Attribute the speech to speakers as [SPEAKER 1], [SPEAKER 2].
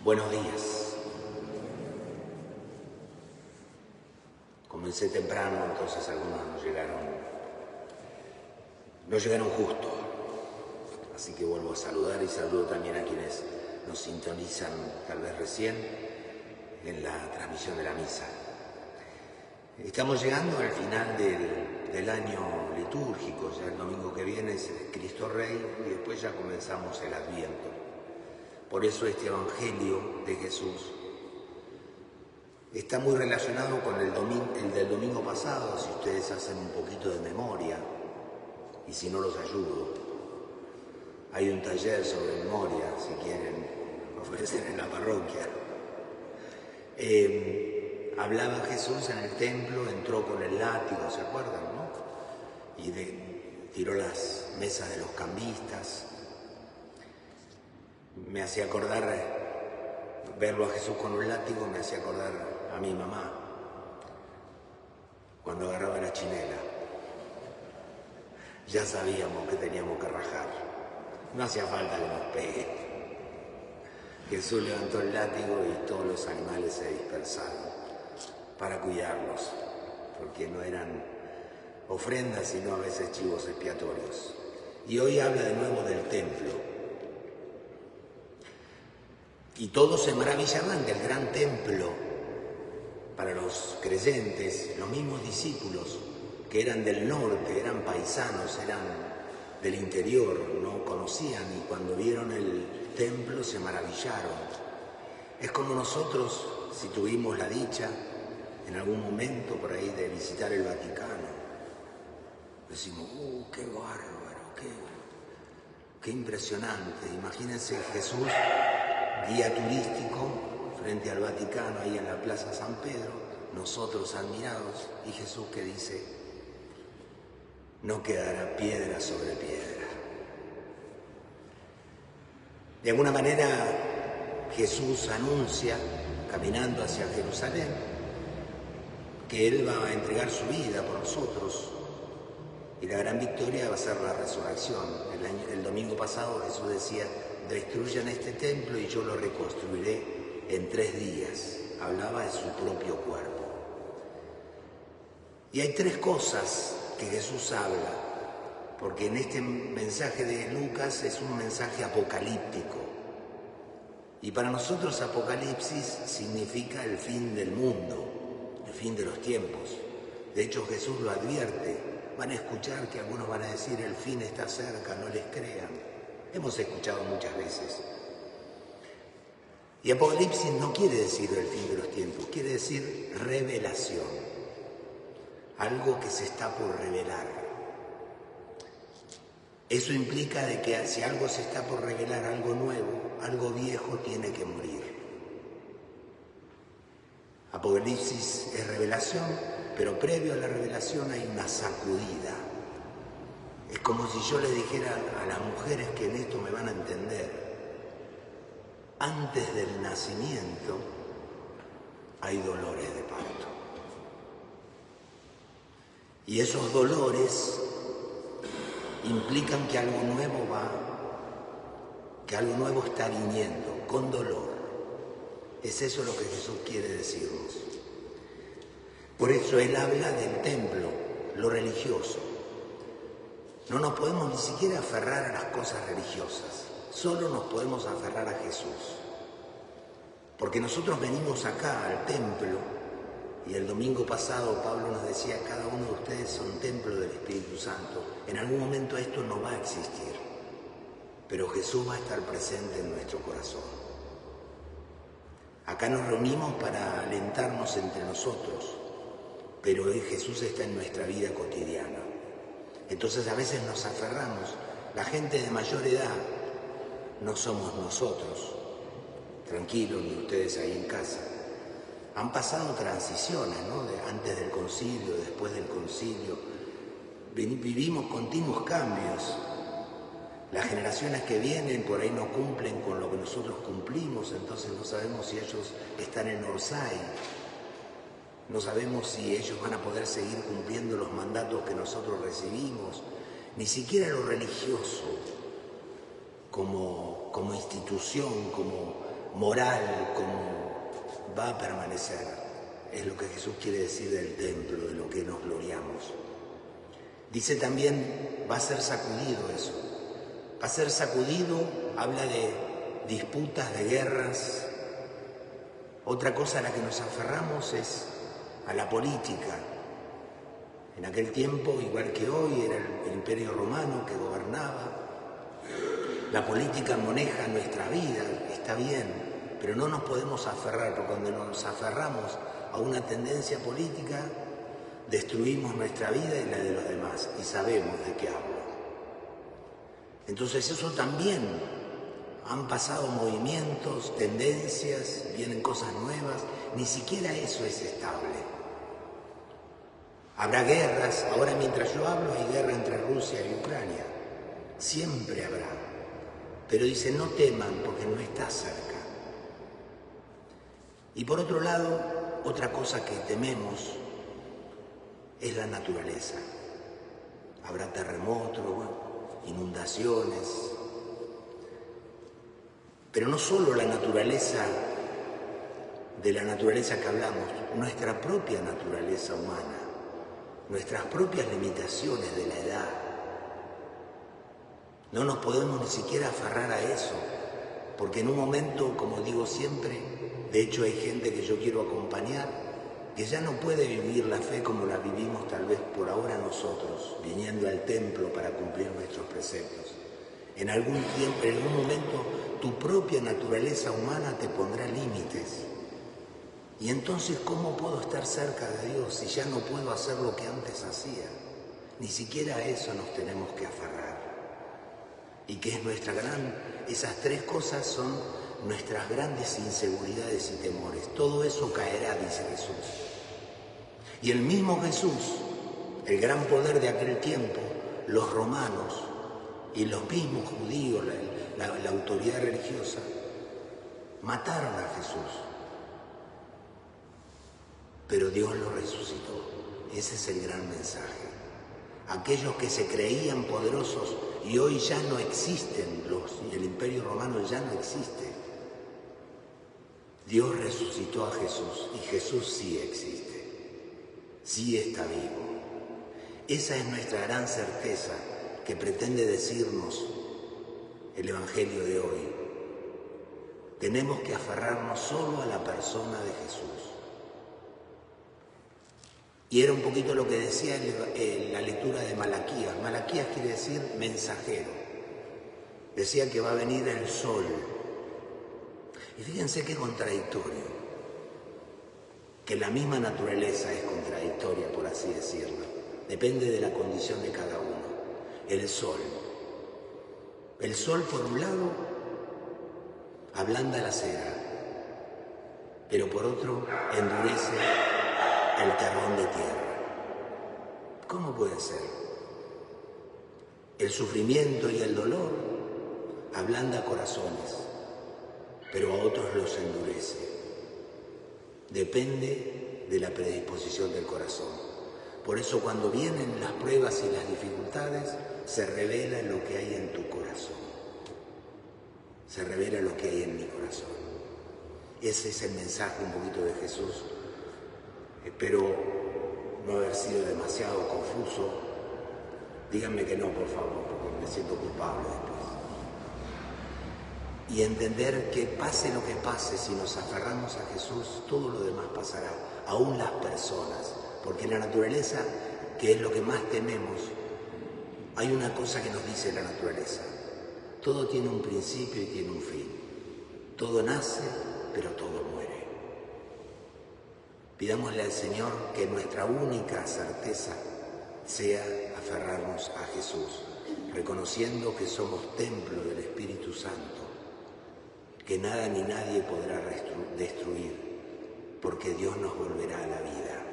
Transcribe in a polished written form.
[SPEAKER 1] Buenos días. Comencé temprano, entonces algunos no llegaron justo. Así que vuelvo a saludar y saludo también a quienes nos sintonizan tal vez recién en la transmisión de la misa. Estamos llegando al final del año litúrgico, ya el domingo que viene es Cristo Rey y después ya comenzamos el Adviento. Por eso este Evangelio de Jesús está muy relacionado con el del domingo pasado, si ustedes hacen un poquito de memoria, y si no los ayudo. Hay un taller sobre memoria, si quieren ofrecer en la parroquia. Hablaba Jesús en el templo, entró con el látigo, ¿se acuerdan, no? Y tiró las mesas de los cambistas. Me hacía acordar, verlo a Jesús con un látigo me hacía acordar a mi mamá, cuando agarraba la chinela. Ya sabíamos que teníamos que rajar, no hacía falta que nos pegue. Jesús levantó el látigo y todos los animales se dispersaron para cuidarlos, porque no eran ofrendas, sino a veces chivos expiatorios. Y hoy habla de nuevo del templo. Y todos se maravillaban del gran templo para los creyentes, los mismos discípulos que eran del norte, eran paisanos, eran del interior, no conocían y cuando vieron el templo se maravillaron. Es como nosotros, si tuvimos la dicha en algún momento por ahí de visitar el Vaticano, decimos, qué bárbaro, qué impresionante. Imagínense Jesús, guía turístico frente al Vaticano, ahí en la Plaza San Pedro, nosotros admirados, y Jesús que dice, no quedará piedra sobre piedra. De alguna manera Jesús anuncia, caminando hacia Jerusalén, que Él va a entregar su vida por nosotros y la gran victoria va a ser la resurrección. El domingo pasado Jesús decía, destruyan este templo y yo lo reconstruiré en 3 días. Hablaba de su propio cuerpo. Y hay 3 cosas que Jesús habla, porque en este mensaje de Lucas es un mensaje apocalíptico. Y para nosotros Apocalipsis significa el fin del mundo, el fin de los tiempos. De hecho Jesús lo advierte. Van a escuchar que algunos van a decir el fin está cerca, no les crean. Hemos escuchado muchas veces. Y Apocalipsis no quiere decir el fin de los tiempos, quiere decir revelación. Algo que se está por revelar. Eso implica de que si algo se está por revelar, algo nuevo, algo viejo tiene que morir. Apocalipsis es revelación, pero previo a la revelación hay una sacudida. Es como si yo le dijera a las mujeres que en esto me van a entender. Antes del nacimiento hay dolores de parto. Y esos dolores implican que algo nuevo está viniendo, con dolor. Es eso lo que Jesús quiere decirnos. Por eso Él habla del templo, lo religioso. No nos podemos ni siquiera aferrar a las cosas religiosas, solo nos podemos aferrar a Jesús. Porque nosotros venimos acá al templo, y el domingo pasado Pablo nos decía, cada uno de ustedes son templo del Espíritu Santo. En algún momento esto no va a existir, pero Jesús va a estar presente en nuestro corazón. Acá nos reunimos para alentarnos entre nosotros, pero hoy Jesús está en nuestra vida cotidiana. Entonces a veces nos aferramos. La gente de mayor edad no somos nosotros, tranquilos, ni ustedes ahí en casa. Han pasado transiciones, ¿no? Antes del concilio, después del concilio. Vivimos continuos cambios. Las generaciones que vienen por ahí no cumplen con lo que nosotros cumplimos, entonces no sabemos si ellos están en Orsay. No sabemos si ellos van a poder seguir cumpliendo los mandatos que nosotros recibimos. Ni siquiera lo religioso, como institución, como moral como va a permanecer. Es lo que Jesús quiere decir del templo, de lo que nos gloriamos. Dice también, va a ser sacudido eso. Va a ser sacudido, habla de disputas, de guerras. Otra cosa a la que nos aferramos es a la política. En aquel tiempo, igual que hoy, era el Imperio Romano que gobernaba. La política maneja nuestra vida, está bien, pero no nos podemos aferrar, porque cuando nos aferramos a una tendencia política, destruimos nuestra vida y la de los demás, y sabemos de qué hablo. Entonces eso también, han pasado movimientos, tendencias, vienen cosas nuevas, ni siquiera eso es estable. Habrá guerras, ahora mientras yo hablo hay guerra entre Rusia y Ucrania, siempre habrá, pero dice no teman porque no está cerca. Y por otro lado, otra cosa que tememos es la naturaleza. Habrá terremotos, inundaciones, pero no solo la naturaleza, de la naturaleza que hablamos, nuestra propia naturaleza humana, nuestras propias limitaciones de la edad. No nos podemos ni siquiera aferrar a eso, porque en un momento, como digo siempre, de hecho hay gente que yo quiero acompañar, que ya no puede vivir la fe como la vivimos tal vez por ahora nosotros, viniendo al templo para cumplir nuestros preceptos. En algún tiempo, en algún momento, tu propia naturaleza humana te pondrá límites. Y entonces, ¿cómo puedo estar cerca de Dios si ya no puedo hacer lo que antes hacía? Ni siquiera a eso nos tenemos que aferrar. Y que es esas tres cosas son nuestras grandes inseguridades y temores. Todo eso caerá, dice Jesús. Y el mismo Jesús, el gran poder de aquel tiempo, los romanos y los mismos judíos, la autoridad religiosa, mataron a Jesús. Pero Dios lo resucitó. Ese es el gran mensaje. Aquellos que se creían poderosos y hoy ya no existen, y el Imperio Romano ya no existe. Dios resucitó a Jesús y Jesús sí existe, sí está vivo. Esa es nuestra gran certeza que pretende decirnos el Evangelio de hoy. Tenemos que aferrarnos solo a la persona de Jesús. Y era un poquito lo que decía la lectura de Malaquías. Malaquías quiere decir mensajero. Decía que va a venir el sol. Y fíjense qué contradictorio. Que la misma naturaleza es contradictoria, por así decirlo. Depende de la condición de cada uno. El sol. El sol, por un lado, ablanda la cera. Pero por otro, endurece el terrón de tierra. ¿Cómo puede ser? El sufrimiento y el dolor ablanda corazones, pero a otros los endurece. Depende de la predisposición del corazón. Por eso cuando vienen las pruebas y las dificultades, se revela lo que hay en tu corazón. Se revela lo que hay en mi corazón. Ese es el mensaje un poquito de Jesús. Espero no haber sido demasiado confuso. Díganme que no, por favor, porque me siento culpable después. Y entender que pase lo que pase, si nos aferramos a Jesús, todo lo demás pasará, aún las personas. Porque en la naturaleza, que es lo que más tememos, hay una cosa que nos dice la naturaleza. Todo tiene un principio y tiene un fin. Todo nace, pero todo muere. Pidámosle al Señor que nuestra única certeza sea aferrarnos a Jesús, reconociendo que somos templo del Espíritu Santo, que nada ni nadie podrá destruir, porque Dios nos volverá a la vida.